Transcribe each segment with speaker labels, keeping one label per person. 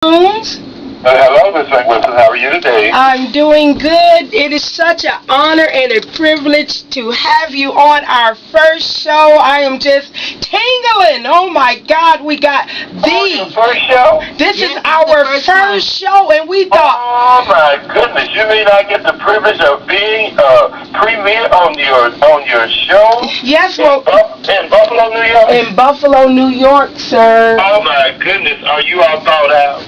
Speaker 1: Jones.
Speaker 2: Hello, Miss McWilson. How are you today?
Speaker 1: I'm doing good. It is such an honor and a privilege to have you on our first show. I am just tingling. Oh my God, we got
Speaker 2: your first show?
Speaker 1: This is our first show, and we thought.
Speaker 2: Oh my goodness! You mean I get the privilege of being a premiere on your show?
Speaker 1: Yes,
Speaker 2: in Buffalo, New York.
Speaker 1: In Buffalo, New York, sir.
Speaker 2: Oh my goodness! Are you all thought out?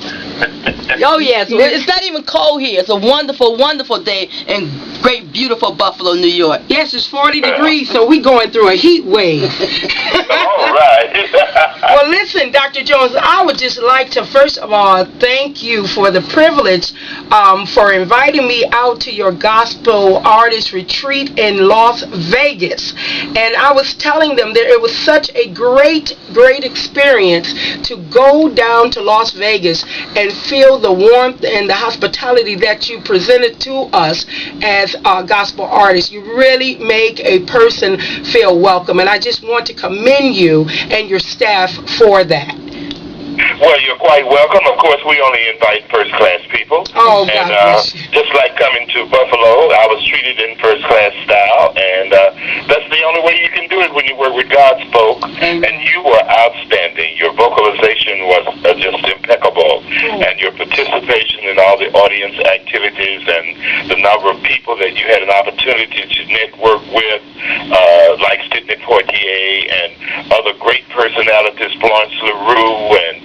Speaker 3: Oh yes, well, it's not even cold here. It's a wonderful, wonderful day in great, beautiful Buffalo, New York.
Speaker 1: Yes, it's 40 degrees, so we going through a heat wave.
Speaker 2: All right.
Speaker 1: Well, listen, Dr. Jones, I would just like to first of all thank you for the privilege for inviting me out to your gospel artist retreat in Las Vegas. And I was telling them that it was such a great experience to go down to Las Vegas and feel the warmth and the hospitality that you presented to us as gospel artists. You really make a person feel welcome, and I just want to commend you and your staff for that.
Speaker 2: Well, you're quite welcome. Of course, we only invite first-class people.
Speaker 1: Oh, God bless you.
Speaker 2: Just like coming to Buffalo, I was treated in first-class style, and that's the only way you can do it when you work with God's folk. And you were outstanding. Your vocalization was just impeccable, and your participation in all the audience activities and the number of people that you had an opportunity to network with, like Sidney Poitier and other great personalities, Florence LaRue, and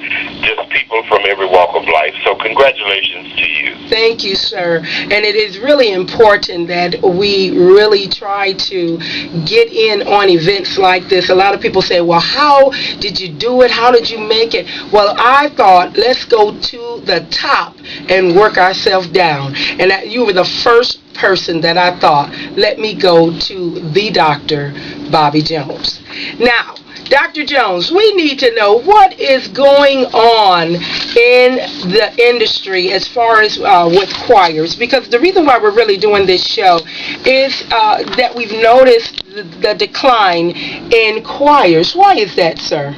Speaker 2: just people from every walk of life. So congratulations to you.
Speaker 1: Thank you, sir. And it is really important that we really try to get in on events like this. A lot of people say, well, how did you do it? How did you make it? Well, I thought, let's go to the top and work ourselves down. And you were the first person that I thought, let me go to the Dr. Bobby Jones. Now, Dr. Jones, we need to know what is going on in the industry as far as with choirs, because the reason why we're really doing this show is that we've noticed the decline in choirs. Why is that, sir?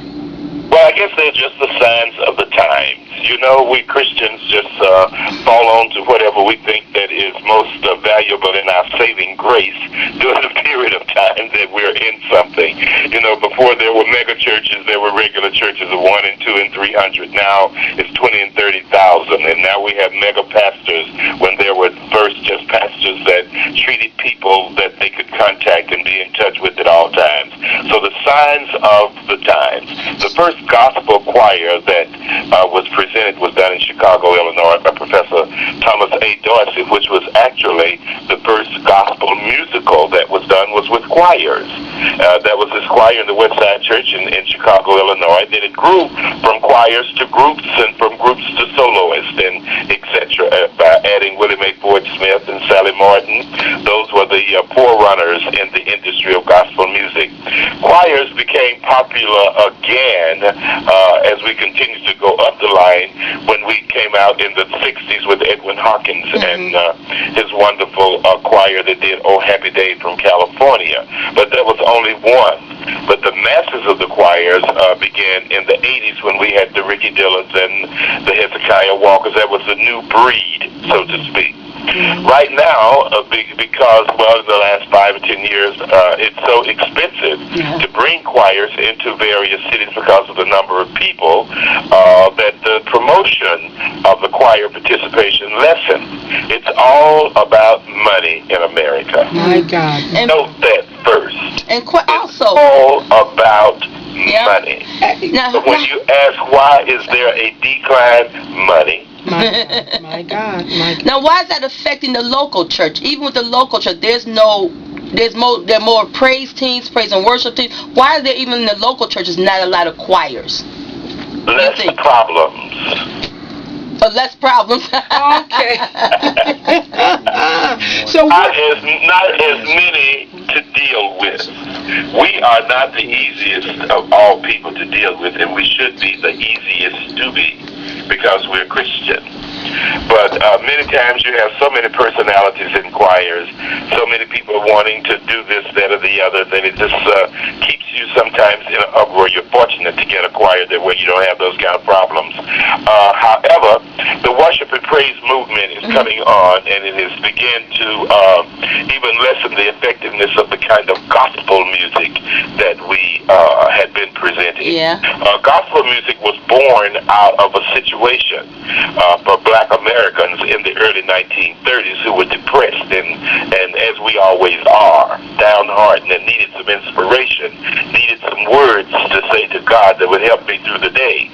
Speaker 2: Well, I guess they're just the signs of the times. You know, we Christians just fall on to whatever we think that is most valuable in our saving grace during the period of time that we're in something. You know, before there were mega churches, there were regular churches of 1 and 2 and 300. Now it's 20 and 30,000, and now we have mega pastors when there were first just pastors that treated people that they could contact and be in touch with at all times. So the signs of the times. The first gospel choir that was presented was done in Chicago, Illinois by Professor Thomas A. Dorsey, which was actually the first gospel musical that was done was with choirs. That was this choir in the West Side Church in Chicago, Illinois. Then it grew from choirs to groups and from groups to soloists and etc. By adding Willie Mae Ford Smith and Sally Martin. Those were the forerunners in the industry of gospel music. Choirs became popular again as we continued to go up the line when we came out in the 60s with Edwin Hawkins and his wonderful choir that did Oh Happy Day from California. But that was only one. But the masses of the choirs began in the 80s when we had the Ricky Dillons and the Hezekiah Walkers. That was a new breed, so to speak. Right now, because, well, in the last 5 or 10 years, it's so expensive to bring choirs into various cities because of the number of people that the promotion of the choir participation lessened. It's all about money in America.
Speaker 1: My God.
Speaker 2: Note that first.
Speaker 3: And
Speaker 2: also, it's all about money. But when you ask why is there a decline, money.
Speaker 1: My God.
Speaker 3: Now, why is that affecting the local church? Even with the local church, there are more praise teams, praise and worship teams. Why is there even in the local churches not a lot of choirs?
Speaker 2: Less problems.
Speaker 3: Less problems.
Speaker 1: Okay. So
Speaker 2: not as many to deal with. We are not the easiest of all people to deal with, and we should be the easiest to be because we're Christian. But many times you have so many personalities in choirs, so many people wanting to do this, that, or the other, that it just keeps you sometimes in an uproar. You're fortunate to get a choir that where you don't have those kind of problems. However, the worship and praise movement is coming on, and it has begun to even lessen the effectiveness of the kind of gospel music that we had been presenting.
Speaker 3: Yeah.
Speaker 2: Gospel music was born out of a situation for black Americans in the early 1930s who were depressed and as we always are, downhearted, and needed some inspiration, needed some words to say to God that would help me through the day.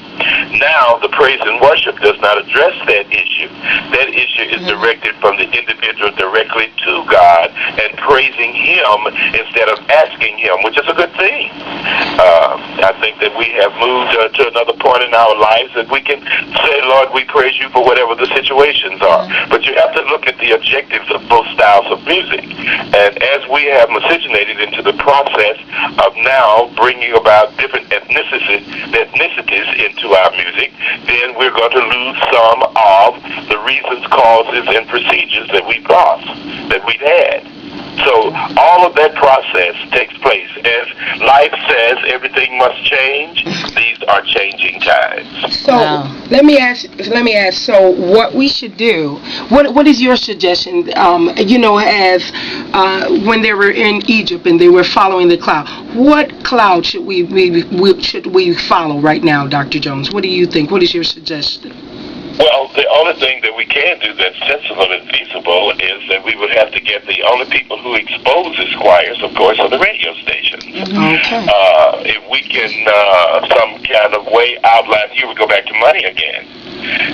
Speaker 2: Now, the praise and worship does not address that issue. That issue is directed from the individual directly to God and praising Him instead of asking Him, which is a good thing. I think that we have moved to another point in our lives that we can say, Lord, we praise you for whatever the situations are. But you have to look at the objectives of both styles of music. And as we have miscegenated into the process of now bringing about different ethnicities into our music, then we're going to lose some of the reasons, causes, and procedures that we've lost, that we've had. So all of that process takes place. As life says, everything must change. These are changing times.
Speaker 1: So let me ask. So what we should do? What is your suggestion? As when they were in Egypt and they were following the cloud, what cloud should we follow right now, Dr. Jones? What do you think? What is your suggestion?
Speaker 2: Well, the only thing that we can do that's sensible and feasible is that we would have to get the only people who expose these choirs, of course, are the radio stations.
Speaker 1: Okay.
Speaker 2: If we can some kind of way outline, here we go back to money again.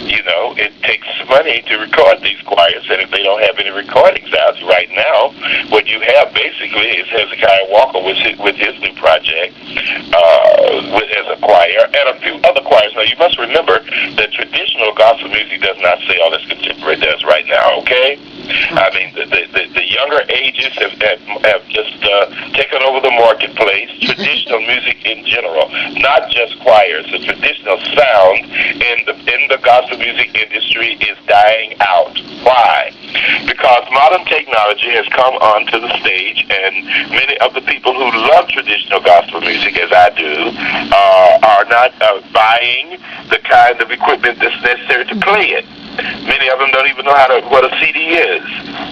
Speaker 2: You know, it takes money to record these choirs, and if they don't have any recordings out right now, what you have basically is Hezekiah Walker with his new project as a choir, and a few other choirs. Now, you must remember that traditional gospel music does not sell as contemporary does right now, okay? I mean, the younger ages have just taken over the marketplace. Traditional music in general, not just choirs. The traditional sound in the gospel music industry is dying out. Why? Because modern technology has come onto the stage, and many of the people who love traditional gospel music, as I do, are not buying the kind of equipment that's necessary to play it. Many of them don't even know what a CD is,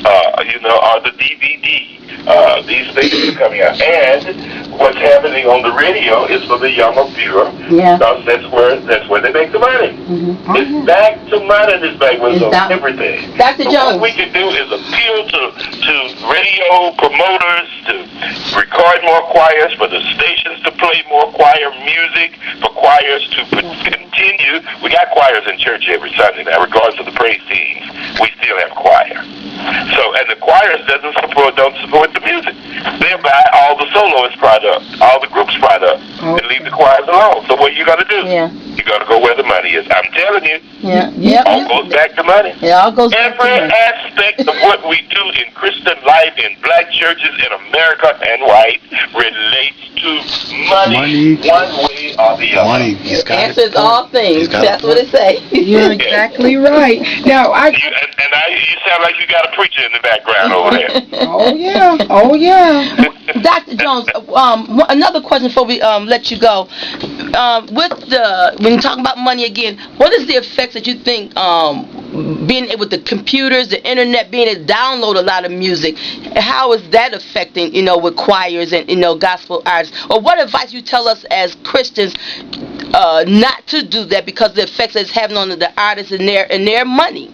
Speaker 2: or the DVD. These things are coming out, and what's happening on the radio is for the young or pure, because that's where they make the money. Mm-hmm. It's back to money. This back with everything.
Speaker 3: Dr. Jones.
Speaker 2: What we can do is appeal to radio promoters to record more choirs, for the stations to play more choir music, for choirs to continue. We got choirs in church every Sunday now, regardless of the praise teams. We still have choir. So, and the choirs don't support the music. They buy all the soloist product, all the group's product, and leave the choirs alone. So what are you going to do?
Speaker 3: Yeah.
Speaker 2: You're going to go where the money is. I'm telling you.
Speaker 3: Yeah. Yep.
Speaker 2: All goes back to money.
Speaker 3: It all goes back to money.
Speaker 2: Every aspect of what we do in Christian life, in black churches in America and white, relates to money one way or the other.
Speaker 4: Money.
Speaker 3: Answers all things. That's what it says.
Speaker 1: You're exactly right. Now,
Speaker 2: you sound like you got a preacher in the background over there.
Speaker 1: Oh yeah.
Speaker 3: Dr. Jones, another question before we let you go. When you talk about money again, what is the effects that you think being able with the computers, the internet, being able to download a lot of music, how is that affecting, with choirs and, gospel artists? Or what advice you tell us as Christians not to do that because the effects it's having on the artists and their money?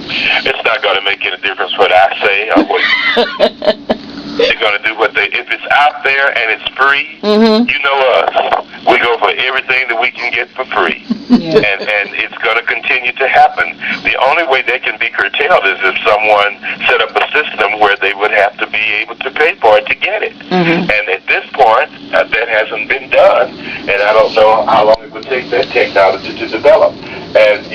Speaker 2: It's not going to make any difference what I say or what they're going to do. If it's out there and it's free, you know us. We go for everything that we can get for free. Yeah. And it's going to continue to happen. The only way they can be curtailed is if someone set up a system where they would have to be able to pay for it to get it. And at this point, that hasn't been done, and I don't know how long it would take that technology to develop. And